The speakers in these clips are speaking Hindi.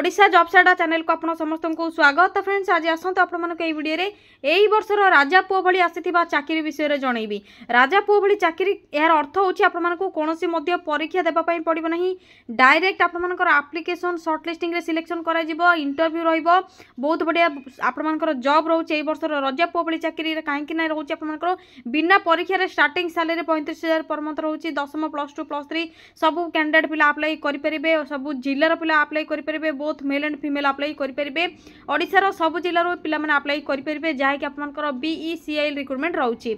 ओडिशा जॉब्स अड्डा चैनल को आपण समस्त को स्वागत। तो फ्रेंड्स आज आसतु आपको ये वीडियो यही वर्षर राजा पुओ भली आसीथिबा चाकरी विषय जनइबी। राजा पुओ भली चाकरी यार अर्थ होची आपको कौन परीक्षा देबा पई पड़िबो नहीं, डायरेक्ट आपनकर एप्लिकेशन शॉर्टलिस्टिंग रे सिलेक्शन करा जिवो, इंटरव्यू रहिबो, बहुत बढ़िया आपनकर जॉब रहउची। एही वर्षर राजा पुओ भली चाकरी रे काहेकि नै रहउची आपनकर बिना परीक्षा रे starting salary 35,000 per month रहउची। 10th +2 +3 सब कैंडिडेट पिला अप्लाई करि परिबे, सब जिल्लार पिला अप्लाई करि परिबे, both male and female apply करि परिबे। ओडिसा सब जिल्लार पिला माने अप्लाई करि परिबे जहाँकि आपनकर BECIL रिक्रुटमेंट रहउची।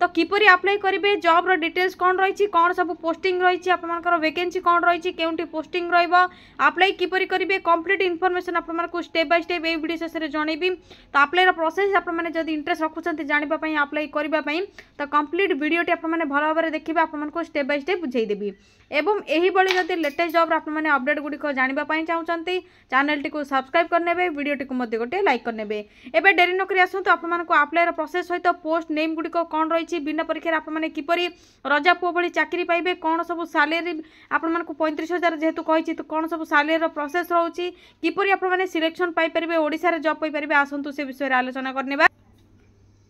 तो किपरि अप्लाई करिवे, जॉब रो डिटेल्स कोन रहिची, कोन सब पोस्टिंग रहिची, आपनकर वैकेंसी कोन रहिची, केउंटी पोस्टिंग रहइबो, अप्लाई किपरि करिवे, कंप्लीट इन्फॉर्मेशन आपनकर स्टेप बाय स्टेप ए वीडियो शेष रे जणैबी। तो अप्लाई रो प्रोसेस आपण माने जदी इंटरेस्ट रखुछन्ते जानिबा पई अप्लाई करिबा पई तो कंप्लीट वीडियो टी आपण माने भलो भाबरे देखिबा, आपनकर स्टेप बाय स्टेप बुझाई देबी। एवं एही बळी जदी लेटेस्ट जॉब आपण माने अपडेट गुडी को जानिबा पई चाहुचन्ते चैनल टी को सब्सक्राइब करनेबे, वीडियो टी को मध्ये गोटे लाइक करनेबे। एबे डेरी नकरी आसंतु आपण मानको अप्लाई रो प्रोसेस सहित पोस्ट नेम गुडी को कोन रहिची, बिना परीक्षा आपण माने किपरि राजा पुओ भली चाकरी पाइबे, कोन सब सैलरी आपण मानको 35,000 जेहेतु कहिची तो कोन सब सैलरी रो प्रोसेस रहउची, किपरि आपण माने सिलेक्शन पाइ परिबे, ओडिसा रे जॉब पाइ परिबे, आसंतु से विषय रे आलोचना करनेबा।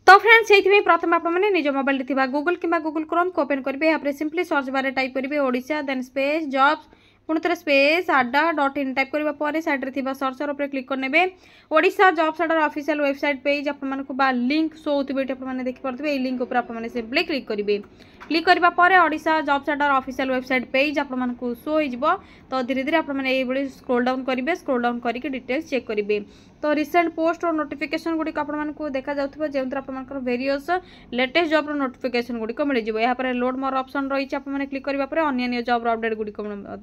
तो फ्रेंड्स से प्रथम आपने निज मोबाइल थी गूगल कि गूगल क्रोम को ओपन करेंगे। यहाँ सिंपली सर्च बार टाइप करेंगे ओडिशा, देन स्पेस जॉब्स, पुणी थे स्पेस अड्डा.in टाइप करने साइड थी सर्चर उपर क्लिक करने। ओडिशा जॉब्स अड्डा ऑफिशियल वेबसाइट पेज आपको लिंक शो होती आपने देखिपे, लिंक उपर आपने सिंपली क्लिक करेंगे। क्लिक करने पर ओडिशा जॉब्स अड्डा ऑफिशियल वेबसाइट पेज आपको शो हो। तो धीरे धीरे आपने स्क्रोल डाउन करेंगे, स्क्रोल डाउन करके डिटेल्स चेक करेंगे। तो रिसेंट पोस्ट और नोटिफिकेशन गुड़िक आपको देखा जाऊँ जो आप वेरियस लेटेस्ट जॉब नोटिफिकेशन गुड़िक मिल जाए। यहाँ पर लोड मोर ऑप्शन रही है, क्लिक करने पर अन्य जॉब अपडेट गुड़िक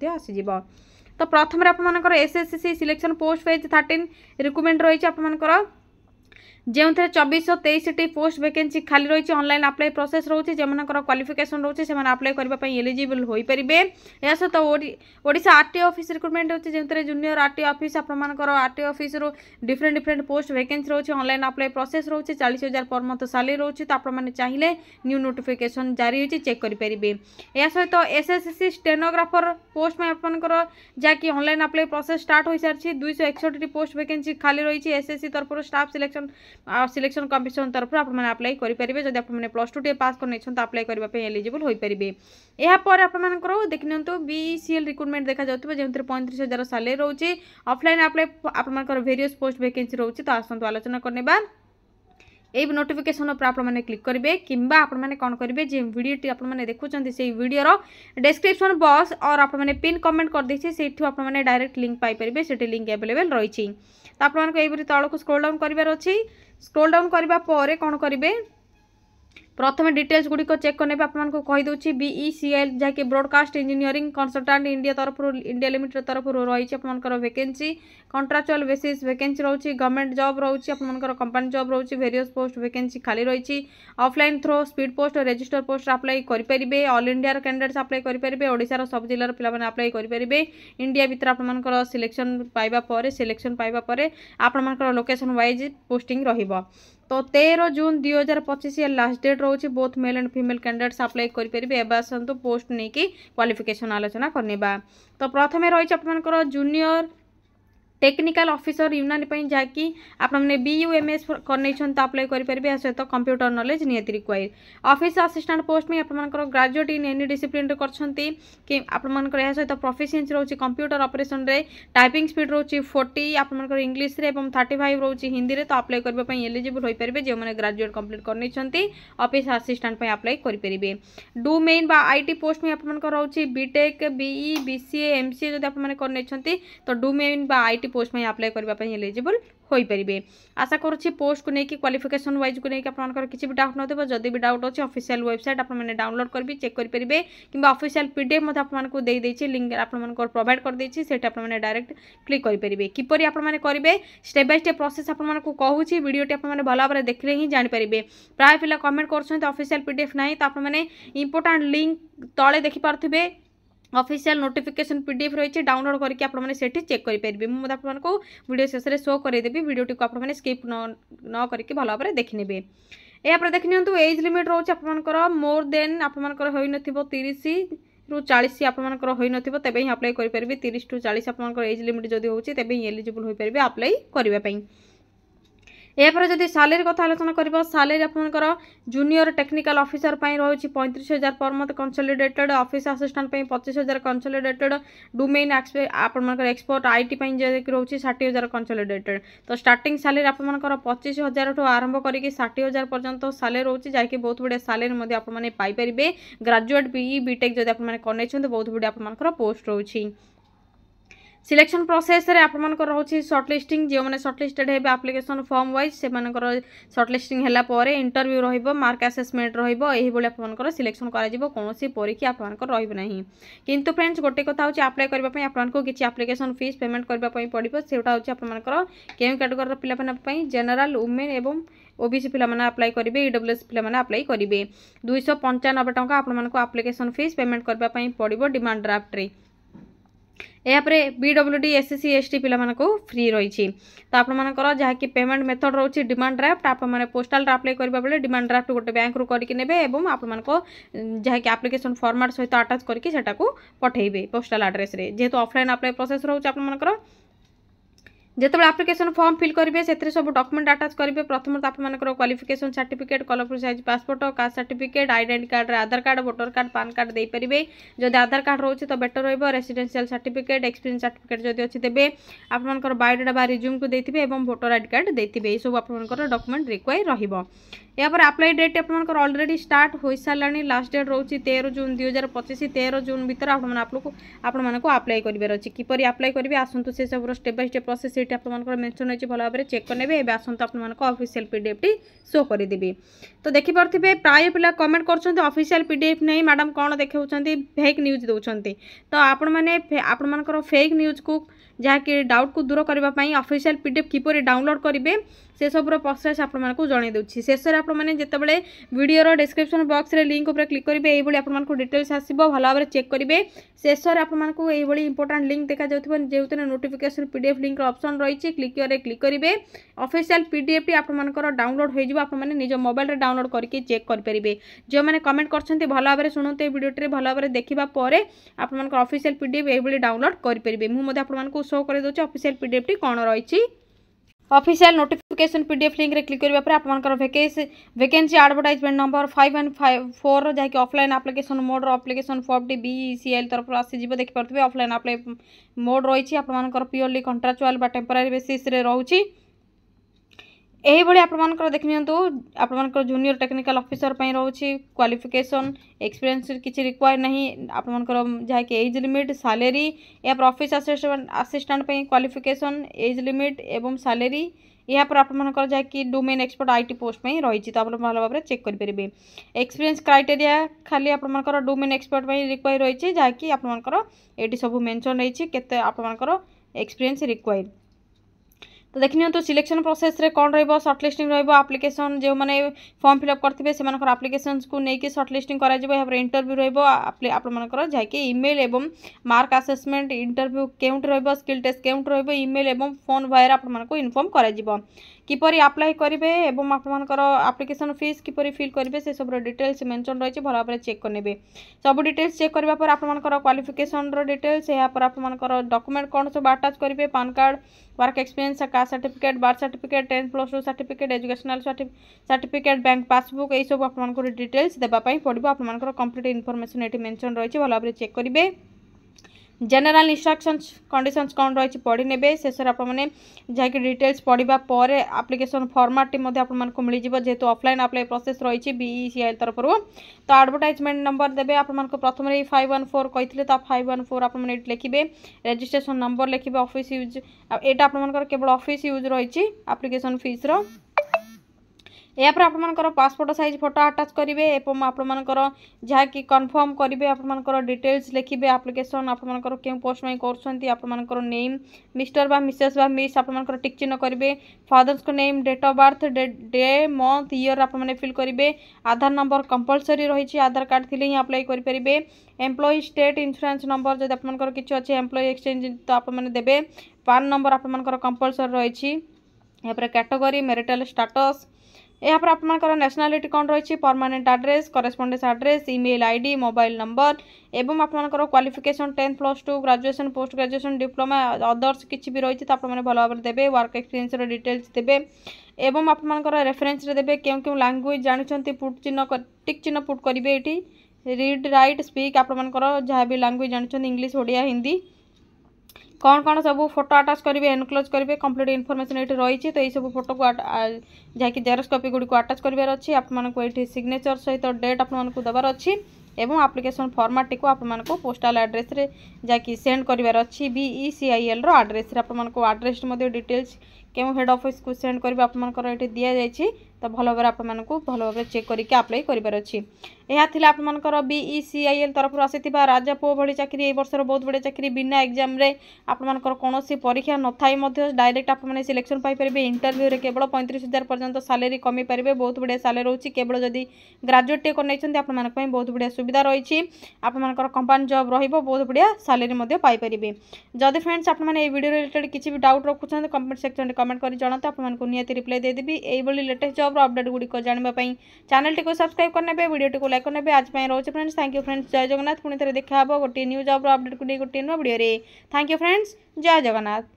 आसीज। तो प्रथम आपर SSC selection post phase 13 recruitment रही है जो 2423 पोस्ट वैकेंसी खाली रही है। ऑनलाइन अप्लाई प्रोसेस रोचे, जो क्वालिफिकेशन रोचे से अप्लाई करने एलिजिबल हो पारे। या सहित ओडिशा RTO ऑफिस रिक्रुटमेंट होती जो जूनियर RTO ऑफिस आपर RTO office different post vacancy रोचे। ऑनलाइन अप्लाई प्रोसेस रोचे, 40,000 पर मंथ सैलरी रोचे। तो आपने चाहिए न्यू नोटिफिकेशन जारी होती चेक करेंगे। या सहित SSC स्टेनोग्राफर पोस्ट में आपंकर जहाँकि ऑनलाइन अप्लाई प्रोसेस स्टार्ट हो सारी 261 पोस्ट वैकेंसी खाली रही है। SSC तरफ स्टाफ सिलेक्शन कमिशन तरफ आपने अप्लाई करेंगे। जब आपने +2 टे पास करने तो अप्लाई करने एलिजिबल हो पारे। यापर आपर देखि BECIL रिक्रुटमेंट देखा जाऊँ जो 35,000 सैलरी रोचे। ऑफलाइन अप्लाई आपर वेरियस पोस्ट वैकेंसी रोचे। तो आसतु आलोचना करने ये नोटिफिकेशन पर आपने क्लिक करेंगे कि आपने कौन करेंगे जो वीडियो आपने देखुं से वीडियो डिस्क्रिप्शन बॉक्स और आपने पिन कमेंट कर देछि से आपने डायरेक्ट लिंक पाइपर से लिंक अवेलेबल रही। तो आपको ये तल को स्क्रोल डाउन कर अच्छी। स्क्रोल डाउन करने पर कौन करेंगे प्रथम डिटेल्स गुड़िक चेक करने आपको कहीदे BECIL जहाँकि ब्रॉडकास्ट इंजीनियरिंग कंसल्टेंट इंडिया तरफ इंडिया लिमिटेड तरफ रही है। वैकेंसी कॉन्ट्रैक्चुअल बेसिस वैकेंसी रही, गवर्नमेंट जॉब रही, आपंकर कंपनी जॉब रही, वेरियस पोस्ट वैकेंसी खाली रही। Offline through speed post register post apply करेंगे। ऑल इंडिया कैंडिडेट्स अप्लाई करेंगे। ओडिशा सब जिलार पिलाने अप्लाई करेंगे। इंडिया भितर आपंकर सिलेक्शन पाइबा सिलेक्शन पाइबा आपंकर लोकेशन वाइज पोस्टिंग रहिबो। तो 13 जून 2025 लास्ट डेट रोचे। Both male and female candidates apply करेंगे। आसतु पोस्ट नहीं कि क्वालिफिकेशन आलोचना करने। तो प्रथम रही है जूनियर टेक्निकल ऑफिसर यूनानी जहाँकि आपने BUMS करने तो अप्लाई करेंगे। सहित कंप्यूटर नॉलेज नियति रिक्वायर। ऑफिस असिस्टेंट पोस्ट में आपंकर ग्रेजुएट इन एनी डिसिप्लिन कि आपंकर यह सहित प्रोफिशिएंसी रोचे कंप्यूटर ऑपरेशन रे, टाइपिंग स्पीड रोचे 40 आपंकर इंग्लिश रे और 35 रोचे हिंदी रे। तो अप्लाई करने एलिजिबल हो पारे जो मैंने ग्रेजुएट कंप्लीट करने ऑफिस असिस्टेंट अप्लाई करेंगे। डू मेन IT पोस्ट में आपंकर रोचे BTech BE BCA MCA जो आपने करने तो डू मेन IT पोस्ट में अप्लाई करने एलिजिबल हो पारे। आशा करुँची पोस्ट को लेकिन क्वालिफिकेशन वाइज को लेकिन आपंकर किसी भी डाउट नथिबो। जदि भी डाउट अच्छे ऑफिशियल वेबसाइट आपने डाउनलोड कर चेक करेंगे कि ऑफिशियल PDF आपको देदेछि लिंक आपको प्रोवाइड कर देछि सेटा आपने डायरेक्ट क्लिक करेंगे। किपरि आपने करेंगे स्टेप बाय स्टेप प्रोसेस आपको कहूँ वीडियो आपने भल भाव देखले ही जानीपारे। प्राय पिला कमेंट कर ऑफिशियल PDF ना तो आपने इंपोर्टेंट लिंक तले देखिपे ऑफिशियल नोटिफिकेशन PDF रही डाउनलोड करके आपने चेक करेंगे। मुझे आपको वीडियो शेष में शो करदेवी, वीडियो टी आपने स्किप न करके भल भाव देखने। यहाँ देखनी एज लिमिट रोचे आपंकर मोर देन आपंकर हो 30 रु 40 आपमनकर होई नथिबो तेबे ही अप्लाई करि परबे 30 टू 40 आपमनकर एज लिमिट जदी होउची तेबे ही एलिजिबल होई परबे अप्लाई करिवा पई। एपर जदि सालेरी कथा आलोचना करबो सालेरी आपमनकर जूनियर टेक्निकल ऑफिसर पई रहउची 35,000 per month consolidated office assistant पई 25,000 कंसोलिडेटेड डोमेन आपमनकर एक्सपर्ट आईटी पई जे रहउची 60,000 कंसोलिडेटेड। तो स्टार्टिंग सालेरी आपमनकर 25,000 ठो आरंभ करिकि 60,000 पर्यंत सालेरी रहउची जाकी बहुत बडे सालेरी मध्ये आपमने पाई परिबे। ग्रेजुएट बीई बीटेक जदि आपमने करनै छथि बहुत बडे आपमनकर पोस्ट रहउची। सिलेक्शन प्रोसेस रे आपमनकर रहउची शॉर्टलिस्टिंग जे माने शॉर्टलिस्टेड हेबे एप्लिकेशन फॉर्म वाइज से मानकर शॉर्टलिस्टिंग हला परे इंटरव्यू रहिबो मार्क असेसमेंट रहिबो एही बोले आपमनकर सिलेक्शन करा जिवो कोनोसी परीक्षा आपमनकर रहिबो नाही। किंतु फ्रेंड्स गोटे कथा होची अप्लाई करबा पई आपमनको किछि एप्लिकेशन फीस पेमेंट करबा पई पडिबो सेटा होची आपमनकर केउ कैटेगरी रो पिला पई जनरल वुमेन एवं ओबीसी पिला माने अप्लाई करिवे ईडब्ल्यूएस पिला माने अप्लाई करिवे 295 टंका आपमनको एप्लिकेशन फीस पेमेंट करबा पई पडिबो डिमांड ड्राफ्ट रे। यापरे बीडब्ल्यूडी एससी एसटी पिला मानको फ्री रही। तो आपमनकर जहाँकि पेमेंट मेथड रोची डिमांड ड्राफ्ट आप माने पोस्टल अप्लाई करबा बेले डिमांड ड्राफ्ट गोटे बैंक रु करके नेबे एवं आपमनको जहाँकि एप्लिकेशन फॉर्मेट सहित अटैच करके सेटा को पठेइबे पोस्टल एड्रेस रे। जेहेतु ऑफलाइन अप्लाई प्रोसेस रोची आपमनकर जेतबे एप्लिकेशन फॉर्म फिल करेंगे से सब डॉक्यूमेंट अटैच करेंगे प्रथम तो आपमनकर qualification certificate colourful size passport caste certificate identity card Aadhaar card voter card PAN card दे पारे। जदि आधार कार्ड रोचे तो बेटर रहिबो रेसिडेंशियल सर्टिफिकेट एक्सपीरियंस सर्टिफिकेट जदि अछि तेबे आपमनकर बायोडाटा बा रिज्यूम को देथिबे एवं वोटर आईडी कार्ड देथिबे ए सब आपमनकर डॉक्यूमेंट रिक्वायर रहिबो। या पर अप्लाई डेट आपमनकर ऑलरेडी स्टार्ट होई सालानी लास्ट डेट रोची 13 जून 2025 13 जून भीतर आपमनको अप्लाई करिवे अछि। किपरि अप्लाई करिवे आसंतु से सब step by step process set आपमनकर मेंशन अछि भलो भाबरे चेक करनेबे एबे आसंतु आपमनको ऑफिशियल पीडीएफ टी शो करि देबे। तो देखि परथिबे प्राय पिला कमेंट करछन्ते ऑफिशियल पीडीएफ नै मैडम कोन देखाउछन्ते फेक न्यूज दउछन्ते। तो आपमनकर फेक न्यूज को जहाँकि डाउट को दूर करने ऑफिशियल पीडीएफ किपरि डाउनलोड करेंगे से सब प्रोसेस आपको जन दूसरी शेष में आपने जितेबाला वीडियो डिस्क्रिप्शन बॉक्स रे लिंक उपर क्लिक करेंगे ये आपको डिटेल्स आसो भल भाव चेक करेंगे शेष में आपको ये इंपोर्टाट लिंक देखा जो नोटिफिकेशन पीडीएफ लिंक ऑप्शन रही क्लिक करेंगे ऑफिशियल पीडीएफ टी आपंकर डाउनलोड हो निज मोबाइल रे डाउनलोड करके चेक करेंगे। जो मैंने कमेंट करते भल भाव शुणुते वीडियो भल भाव देखा आप ऑफिशियल पीडीएफ ये डाउनलोड करेंगे। मुझे आपको शो कर दूसरी ऑफिशियल पीडीएफ टी कौन रही ऑफिशियल नोटिफिकेशन पीडीएफ लिंक रे क्लिक करबा पर आपनकर वैकेंसी एडवर्टाइजमेंट नंबर 514 जहाँकि offline application mode application form T BCL तरफ आसी जीव देखि परथबे ऑफलाइन अप्लाई मोड रही आपनकर प्योरली कॉन्ट्रैक्चुअल बा टेम्पररी बेसिस रे रहउची। यही भाई आपंकर देखि आपंकर जूनियर टेक्निकल ऑफिसर रोचे क्वालिफिकेशन एक्सपीरियंस किसी रिक्वायर नहीं आपंकर जहाँकि एज लिमिट सैलरी या office assistant qualification age limit एवं सैलरी या पर आपंकर जहाँकि डोमेन एक्सपर्ट आईटी पोस्ट में रही तो आप भल भाव चेक करेंगे। एक्सपीरियंस क्राइटेरिया खाली आपंकर डोमेन एक्सपर्ट रिक्वायर रही जहाँकि आपंकर ये सब मेंशन रही केते आपंकर एक्सपीरियंस रिक्वायर। तो देखिए तो सिलेक्शन प्रोसेस रे कौन रहिबो शॉर्टलिस्टिंग रहिबो एप्लिकेशन जो माने फॉर्म फिलअप करथिबे सेमानकर एप्लिकेशंस को नेकी शॉर्टलिस्टिंग करा जिवो या इंटरव्यू रहिबो आपमनकर जाके ईमेल एवं मार्क असेसमेंट इंटरव्यू केउंट रहिबो स्किल टेस्ट केउंट रहिबो ईमेल एवं फोन वायर आपमनको इन्फॉर्म करा जिवो किपरि अप्लाई करेंगे एवं आपमनकर एप्लिकेशन फीस किपरि फिल करेंगे से सब डिटेल्स मेंशन रही भल भाव चेक करने सब डिटेल्स चेक करबा पर आपमनकर क्वालिफिकेशन डिटेल्स या पर आपमनकर डॉक्यूमेंट कौन सब अटैच करेंगे PAN card work experience caste certificate birth certificate 10+2 certificate educational certificate bank passbook यही सब आपमनकर डिटेल्स देवाई पड़ो आपमनकर कंप्लीट इनफॉरमेशन ये मेंशन रही भल भाव चेक करेंगे। जनरल इंस्ट्रक्शंस कंडीशंस कौन रही पढ़ी ने शेष आपने जहाँकि डिटेल्स पढ़ा पर एप्लिकेशन फॉर्मेट आपको मिल जाए जेहेतु ऑफलाइन अप्लाई प्रोसेस रही बीसीएल तरफ तो एडवर्टाइजमेंट नंबर देवे आप प्रथम 514 कही तो 514 आप लिखे रजिस्ट्रेशन नंबर लिखे ऑफिस यूज यहाँ आपंकर केवल ऑफिस यूज रही एप्लिकेशन फीस या पर आपमनकर पासपोर्ट साइज फोटो अटैच करेंगे एवं आपमनकर जहाँकि कन्फर्म करेंगे आपमनकर डिटेल्स लिखिबे एप्लिकेशन आपमनकर केउ पोस्ट में करछंती आपमनकर नेम मिस्टर बा मिसेस बा मिस आपमनकर टिक चिन्ह करेंगे फादर्स को name date of birth day month year आपमने फिल करेंगे आधार नंबर कंपलसरी रही आधार कार्ड थिले ही अप्लाई करेंगे एम्प्लॉई स्टेट इंश्योरेंस नंबर जब आपमनकर किछि अछि एम्प्लॉई एक्सचेंज तो आपमने देबे पान नंबर आपमनकर कंपलसरी रही या पर कैटेगरी मैरिटल स्टेटस यहाँ आपर नेशनालिटी कौन रही permanent address correspondence address email ID mobile number एवं आपर qualification 10th +2 graduation post graduation diploma others किसी भी रही तो भल भाव में देवे वर्क एक्सपीरियंस डिटेल्स देवे एवं आपर रेफरेन्स देवे क्यों क्यों लैंग्वेज जानते पुट चिन्ह टिक चिन्ह पुट करेंगे ये रीड राइट स्पीक आपर जहाँ भी लैंग्वेज जानते इंग्लिश ओडिया हिंदी कौन कौन सब फोटो अटाच करेंगे एनक्लोज करेंगे कंप्लीट इनफॉरमेशन ये रही तो ये सब फोटो को जहाँकि जेरक्स कॉपी गुड़ी को अटाच करार अच्छी आपको सिग्नेचर सहित डेट आपको देवार अच्छी एवं एप्लिकेशन फॉर्मेट टी आपको पोस्टाल एड्रेस रे जहाँकि सेंड करार अच्छी BECIL आड्रेस आपको आड्रेस डिटेल्स क्यों हेड ऑफिस को सेंड करेंगे आपंकर ये दि जाइए तो भल भाव आपको भल भाव चेक करके अप्लाई करार अच्छी यह थी आपंकर BECIL तरफ आसी राजा पुओ भली चाकरी वर्षर बहुत बड़े चाकरी बिना एग्जाम रे आपंकर कौन परीक्षा न थाई डायरेक्ट आपने सिलेक्शन पाइपर इंटरव्यू रे केवल 35,000 पर्यंत सालेरी कमी पारे बहुत बढ़िया सालेरी रोचे केवल जदि ग्राजुएट टे नहीं आप बहुत बढ़िया सुविधा रही आपंकर कंपानी जॉब रहिबो बहुत बढ़िया सालेरी पाइपर जदि फ्रेंड्स आपने वीडियो रिलेटेड किसी भी डाउट रखुं कमेंट सेक्शन में कमेंट कर जनाते आपको निहाती रिप्लाई देदेवी यही लेटेस्ट जॉब अपडेट गुड़िक जानापी चैनल टी सब्सक्राइब करने वीडियो टी लाइक करने आज रोचे फ्रेंड्स थैंक यू फ्रेंड्स जय जगन्नाथ पुणी थे देखा गोटे न्यू जॉब अपडेट को गोटे नुआ वीडियो थैंक यू फ्रेंड्स जय जगन्नाथ।